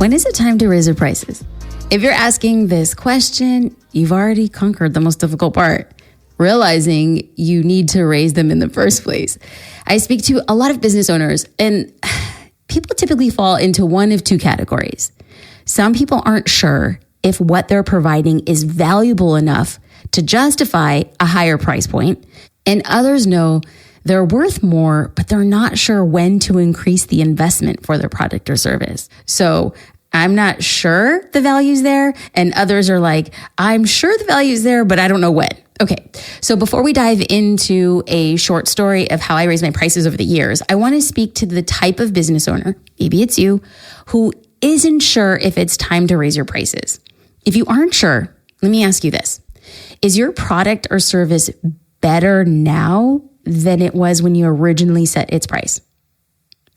When is it time to raise your prices? If you're asking this question, you've already conquered the most difficult part, realizing you need to raise them in the first place. I speak to a lot of business owners, and people typically fall into one of two categories. Some people aren't sure if what they're providing is valuable enough to justify a higher price point, and others know they're worth more, but they're not sure when to increase the investment for their product or service. So I'm not sure the value's there, and others are like, I'm sure the value's there, but I don't know when. Okay, so before we dive into a short story of how I raised my prices over the years, I want to speak to the type of business owner, maybe it's you, who isn't sure if it's time to raise your prices. If you aren't sure, let me ask you this. Is your product or service better now than it was when you originally set its price?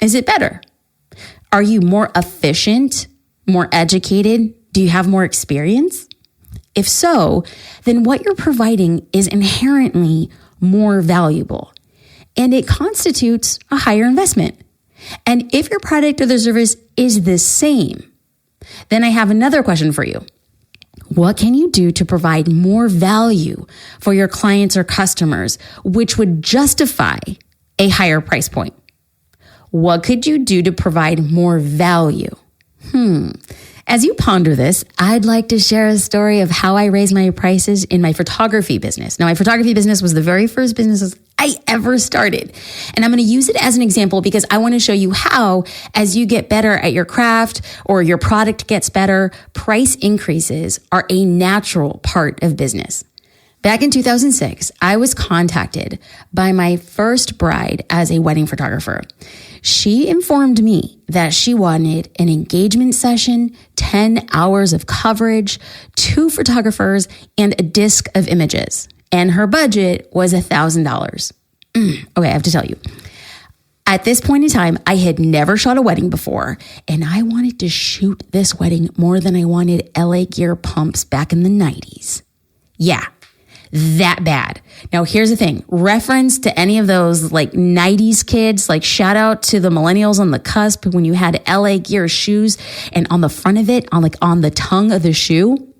Is it better? Are you more efficient, more educated? Do you have more experience? If so, then what you're providing is inherently more valuable, and it constitutes a higher investment. And if your product or the service is the same, then I have another question for you. What can you do to provide more value for your clients or customers, which would justify a higher price point? What could you do to provide more value? As you ponder this, I'd like to share a story of how I raised my prices in my photography business. Now, my photography business was the very first business I ever started. And I'm going to use it as an example because I want to show you how, as you get better at your craft or your product gets better, price increases are a natural part of business. Back in 2006, I was contacted by my first bride as a wedding photographer. She informed me that she wanted an engagement session, 10 hours of coverage, 2 photographers, and a disc of images. And her budget was $1,000. Okay, I have to tell you. At this point in time, I had never shot a wedding before, and I wanted to shoot this wedding more than I wanted LA Gear pumps back in the 90s. Yeah, that bad. Now, here's the thing. Reference to any of those like 90s kids, like shout out to the millennials on the cusp when you had LA Gear shoes, and on the front of it, on the tongue of the shoe,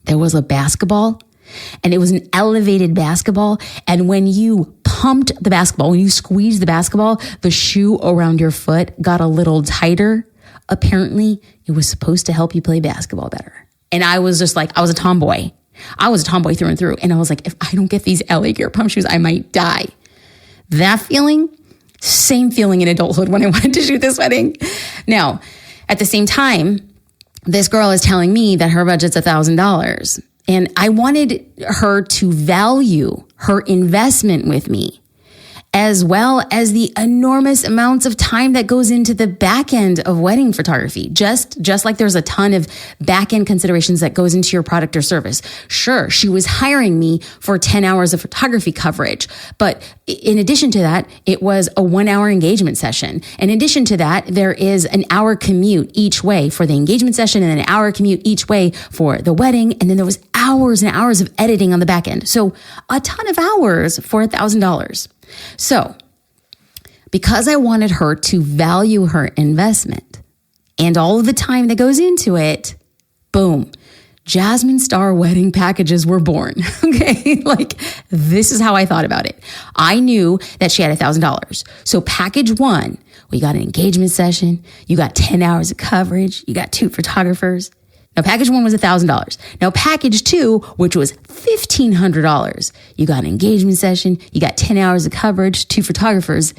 there was a basketball. And it was an elevated basketball. And when you pumped the basketball, when you squeezed the basketball, the shoe around your foot got a little tighter. Apparently, it was supposed to help you play basketball better. And I was just like, I was a tomboy. I was a tomboy through and through. And I was like, if I don't get these LA Gear pump shoes, I might die. That feeling, same feeling in adulthood when I wanted to shoot this wedding. Now, at the same time, this girl is telling me that her budget's $1,000. And I wanted her to value her investment with me, as well as the enormous amounts of time that goes into the back end of wedding photography. Just like there's a ton of back end considerations that goes into your product or service. Sure, she was hiring me for 10 hours of photography coverage, but in addition to that, it was a 1-hour engagement session. In addition to that, there is an hour commute each way for the engagement session and an hour commute each way for the wedding. And then there was hours and hours of editing on the back end. So a ton of hours for $1,000. So, because I wanted her to value her investment and all of the time that goes into it, boom, Jasmine Star wedding packages were born. Okay, like this is how I thought about it. I knew that she had $1,000. So package 1, we got an engagement session, you got 10 hours of coverage, you got 2 photographers. Now, package 1 was $1,000. Now, package 2, which was $1,500, you got an engagement session, you got 10 hours of coverage, 2 photographers,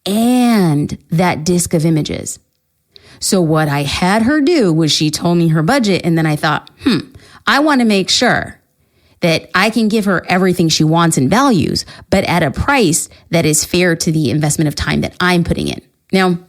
and that disc of images. So what I had her do was she told me her budget, and then I thought, I want to make sure that I can give her everything she wants and values, but at a price that is fair to the investment of time that I'm putting in. Now,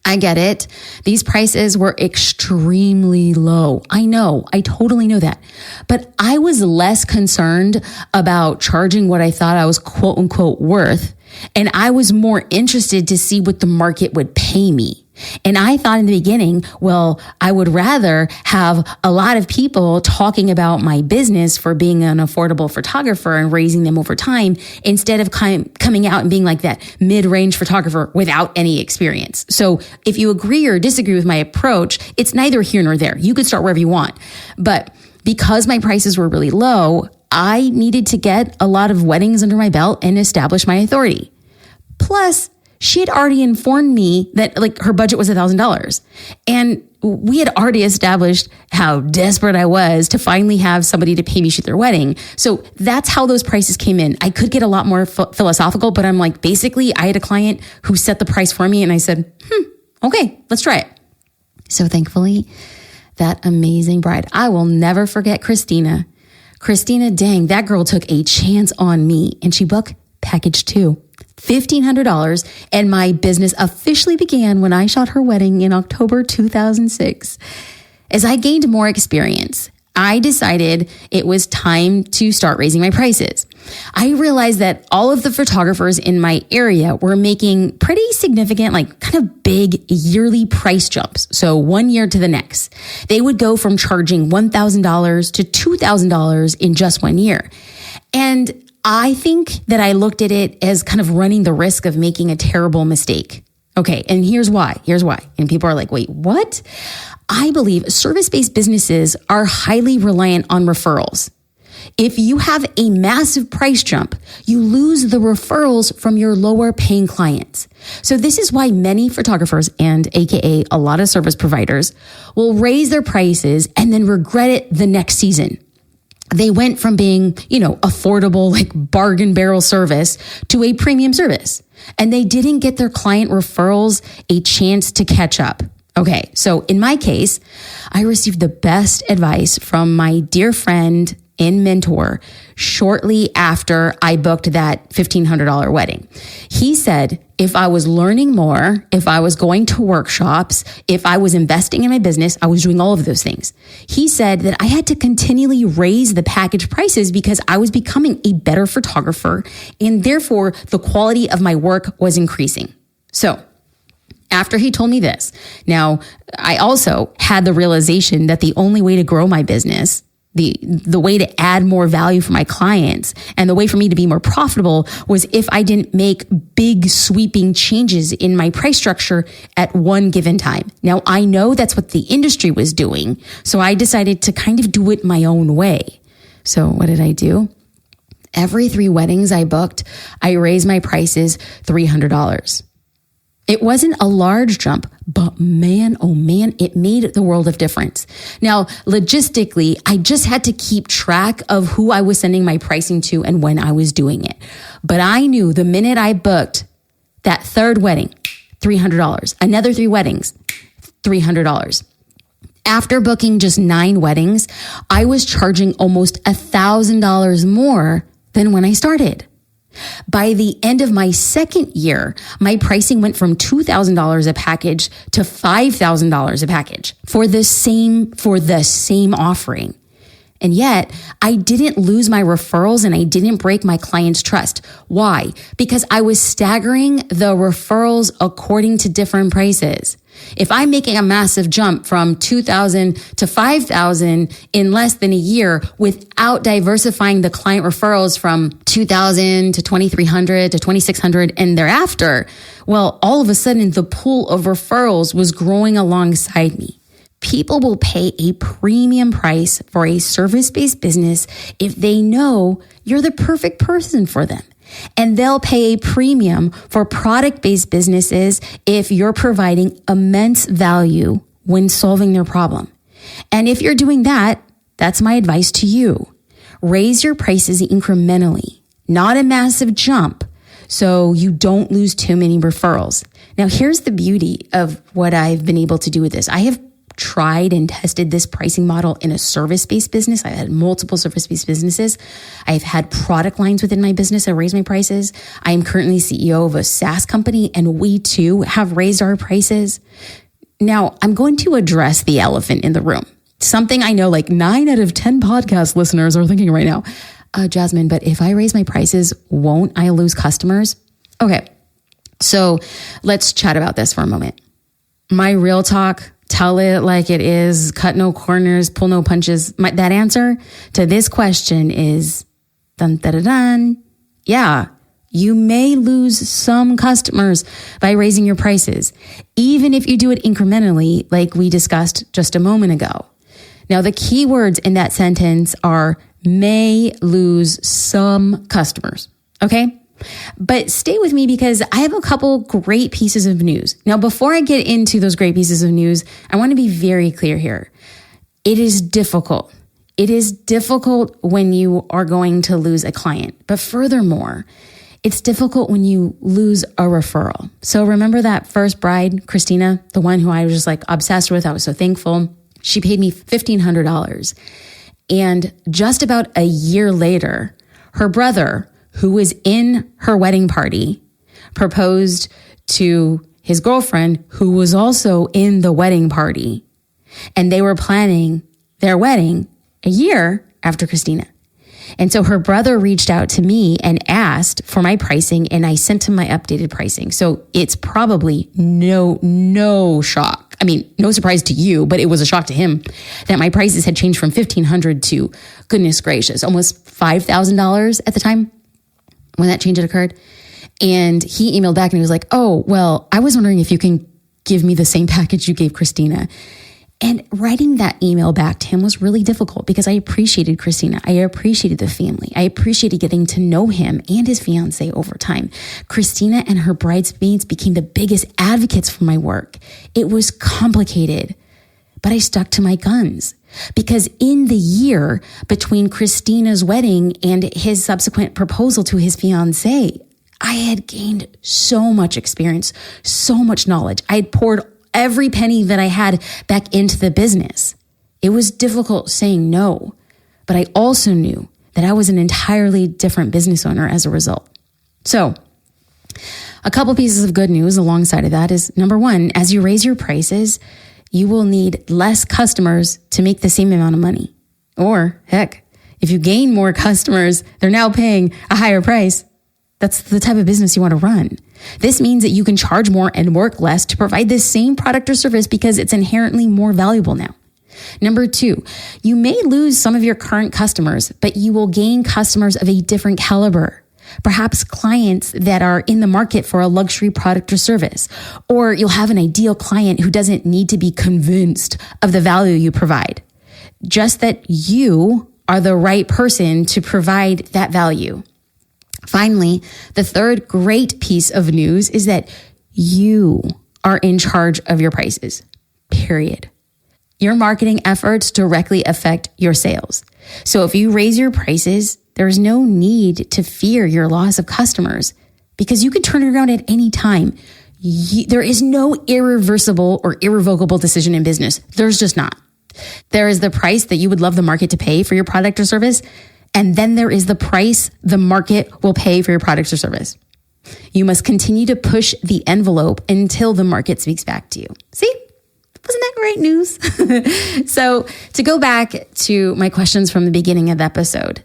I get it. These prices were extremely low. I know. I totally know that. But I was less concerned about charging what I thought I was quote unquote worth. And I was more interested to see what the market would pay me. And I thought in the beginning, well, I would rather have a lot of people talking about my business for being an affordable photographer and raising them over time instead of coming out and being like that mid-range photographer without any experience. So if you agree or disagree with my approach, it's neither here nor there. You could start wherever you want. But because my prices were really low, I needed to get a lot of weddings under my belt and establish my authority. Plus, she had already informed me that her budget was $1,000. And we had already established how desperate I was to finally have somebody to pay me shoot their wedding. So that's how those prices came in. I could get a lot more philosophical, but I'm like, basically, I had a client who set the price for me and I said, okay, let's try it. So thankfully, that amazing bride, I will never forget Christina. Christina, dang, that girl took a chance on me and she booked package 2. $1,500, and my business officially began when I shot her wedding in October 2006. As I gained more experience, I decided it was time to start raising my prices. I realized that all of the photographers in my area were making pretty significant, kind of big yearly price jumps. So one year to the next, they would go from charging $1,000 to $2,000 in just 1 year. And I think that I looked at it as kind of running the risk of making a terrible mistake. Okay, and here's why. And people are like, wait, what? I believe service-based businesses are highly reliant on referrals. If you have a massive price jump, you lose the referrals from your lower paying clients. So this is why many photographers and AKA a lot of service providers will raise their prices and then regret it the next season. They went from being, affordable, bargain barrel service to a premium service. And they didn't get their client referrals a chance to catch up. Okay, so in my case, I received the best advice from my dear friend and mentor shortly after I booked that $1,500 wedding. He said, if I was learning more, if I was going to workshops, if I was investing in my business, I was doing all of those things. He said that I had to continually raise the package prices because I was becoming a better photographer and therefore the quality of my work was increasing. So after he told me this, now I also had the realization that the only way to grow my business, the way to add more value for my clients and the way for me to be more profitable was if I didn't make big sweeping changes in my price structure at one given time. Now I know that's what the industry was doing. So I decided to kind of do it my own way. So what did I do? Every 3 weddings I booked, I raised my prices $300. It wasn't a large jump, but man, oh man, it made the world of difference. Now, logistically, I just had to keep track of who I was sending my pricing to and when I was doing it. But I knew the minute I booked that 3rd wedding, $300, another 3 weddings, $300. After booking just 9 weddings, I was charging almost $1,000 more than when I started. By the end of my 2nd year, my pricing went from $2,000 a package to $5,000 a package for the same offering. And yet I didn't lose my referrals and I didn't break my clients' trust. Why? Because I was staggering the referrals according to different prices. If I'm making a massive jump from $2,000 to $5,000 in less than a year without diversifying the client referrals from $2,000 to $2,300 to $2,600 and thereafter, well, all of a sudden the pool of referrals was growing alongside me. People will pay a premium price for a service-based business if they know you're the perfect person for them. And they'll pay a premium for product-based businesses if you're providing immense value when solving their problem. And if you're doing that, that's my advice to you. Raise your prices incrementally, not a massive jump, so you don't lose too many referrals. Now, here's the beauty of what I've been able to do with this. I have tried and tested this pricing model in a service-based business. I've had multiple service-based businesses. I've had product lines within my business that raise my prices. I am currently CEO of a SaaS company, and we too have raised our prices. Now, I'm going to address the elephant in the room. Something I know 9 out of 10 podcast listeners are thinking right now. Jasmine, but if I raise my prices, won't I lose customers? Okay, so let's chat about this for a moment. My real talk, tell it like it is, cut no corners, pull no punches. That answer to this question is dun, dun, dun, dun. Yeah, you may lose some customers by raising your prices, even if you do it incrementally, like we discussed just a moment ago. Now, the key words in that sentence are may lose some customers, okay? But stay with me because I have a couple great pieces of news. Now, before I get into those great pieces of news, I want to be very clear here. It is difficult. It is difficult when you are going to lose a client. But furthermore, it's difficult when you lose a referral. So remember that first bride, Christina, the one who I was just like obsessed with. I was so thankful. She paid me $1,500. And just about a year later, her brother, who was in her wedding party, proposed to his girlfriend, who was also in the wedding party. And they were planning their wedding a year after Christina. And so her brother reached out to me and asked for my pricing, and I sent him my updated pricing. So it's probably no shock. I mean, no surprise to you, but it was a shock to him that my prices had changed from $1,500 to, goodness gracious, almost $5,000 at the time when that change had occurred. And he emailed back and he was like, oh, well, I was wondering if you can give me the same package you gave Christina. And writing that email back to him was really difficult because I appreciated Christina. I appreciated the family. I appreciated getting to know him and his fiance over time. Christina and her bridesmaids became the biggest advocates for my work. It was complicated, but I stuck to my guns because in the year between Christina's wedding and his subsequent proposal to his fiance, I had gained so much experience, so much knowledge. I had poured every penny that I had back into the business. It was difficult saying no, but I also knew that I was an entirely different business owner as a result. So a couple pieces of good news alongside of that is, number one, as you raise your prices, you will need less customers to make the same amount of money. Or heck, if you gain more customers, they're now paying a higher price. That's the type of business you want to run. This means that you can charge more and work less to provide the same product or service because it's inherently more valuable now. Number two, you may lose some of your current customers, but you will gain customers of a different caliber. Perhaps clients that are in the market for a luxury product or service, or you'll have an ideal client who doesn't need to be convinced of the value you provide. Just that you are the right person to provide that value. Finally, the third great piece of news is that you are in charge of your prices, period. Your marketing efforts directly affect your sales. So if you raise your prices, there's no need to fear your loss of customers because you can turn it around at any time. There is no irreversible or irrevocable decision in business. There's just not. There is the price that you would love the market to pay for your product or service. And then there is the price the market will pay for your products or service. You must continue to push the envelope until the market speaks back to you. See? Wasn't that great news? So to go back to my questions from the beginning of the episode,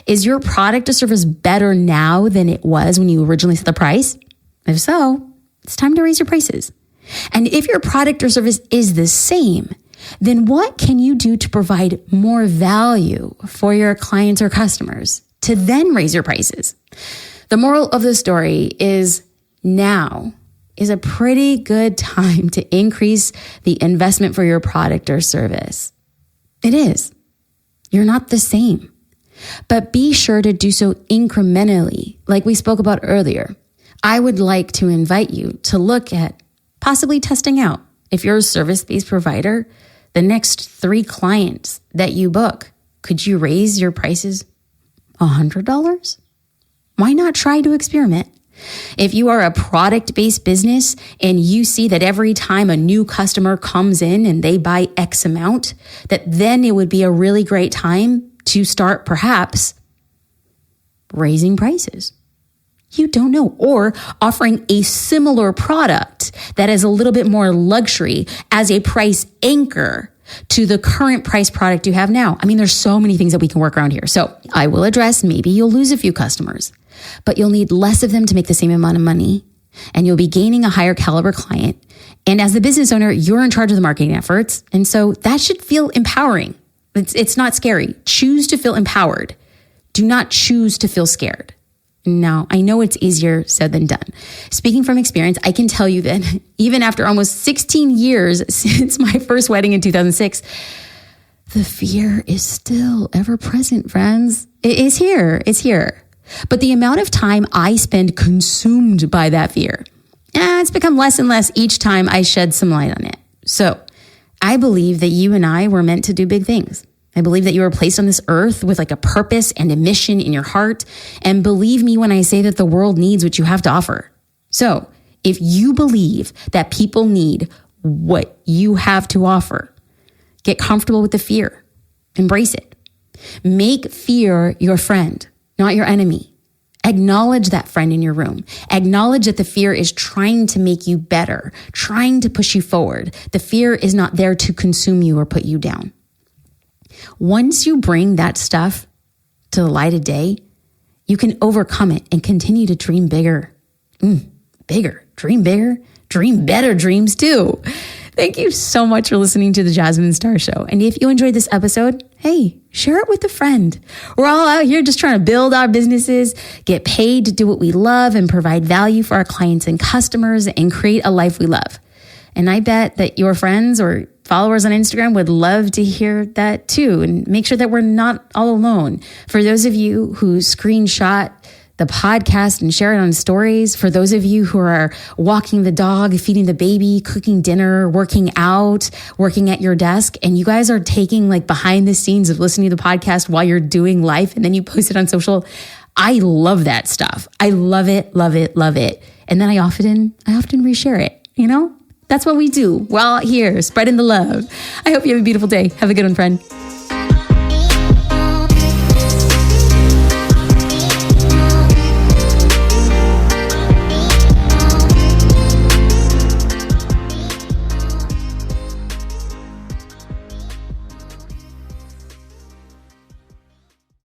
is your product or service better now than it was when you originally set the price? If so, it's time to raise your prices. And if your product or service is the same, then what can you do to provide more value for your clients or customers to then raise your prices? The moral of the story is now is a pretty good time to increase the investment for your product or service. It is. You're not the same. But be sure to do so incrementally, like we spoke about earlier. I would like to invite you to look at possibly testing out, if you're a service-based provider, the next 3 clients that you book, could you raise your prices $100? Why not try to experiment? If you are a product-based business and you see that every time a new customer comes in and they buy X amount, that then it would be a really great time to start perhaps raising prices. You don't know. Or offering a similar product that is a little bit more luxury as a price anchor to the current price product you have now. I mean, there's so many things that we can work around here. So I will address, maybe you'll lose a few customers, but you'll need less of them to make the same amount of money. and you'll be gaining a higher caliber client. And as the business owner, you're in charge of the marketing efforts. And so that should feel empowering. It's not scary. Choose to feel empowered. Do not choose to feel scared. Now, I know it's easier said than done. Speaking from experience, I can tell you that even after almost 16 years since my first wedding in 2006, the fear is still ever present, friends. It is here. It's here. But the amount of time I spend consumed by that fear, it's become less and less each time I shed some light on it. So I believe that you and I were meant to do big things. I believe that you were placed on this earth with like a purpose and a mission in your heart. And believe me when I say that the world needs what you have to offer. So if you believe that people need what you have to offer, get comfortable with the fear. Embrace it. Make fear your friend, not your enemy. Acknowledge that friend in your room. Acknowledge that the fear is trying to make you better, trying to push you forward. The fear is not there to consume you or put you down. Once you bring that stuff to the light of day, you can overcome it and continue to dream bigger. Dream bigger, dream better dreams too. Thank you so much for listening to the Jasmine Star Show. And if you enjoyed this episode, hey, share it with a friend. We're all out here just trying to build our businesses, get paid to do what we love, and provide value for our clients and customers and create a life we love. And I bet that your friends or followers on Instagram would love to hear that too, and make sure that we're not all alone. For those of you who screenshot the podcast and share it on stories, for those of you who are walking the dog, feeding the baby, cooking dinner, working out, working at your desk, and you guys are taking like behind the scenes of listening to the podcast while you're doing life, and then you post it on social. I love that stuff. I love it, love it, love it. And then I often reshare it, you know? That's what we do. We're all here spreading the love. I hope you have a beautiful day. Have a good one, friend.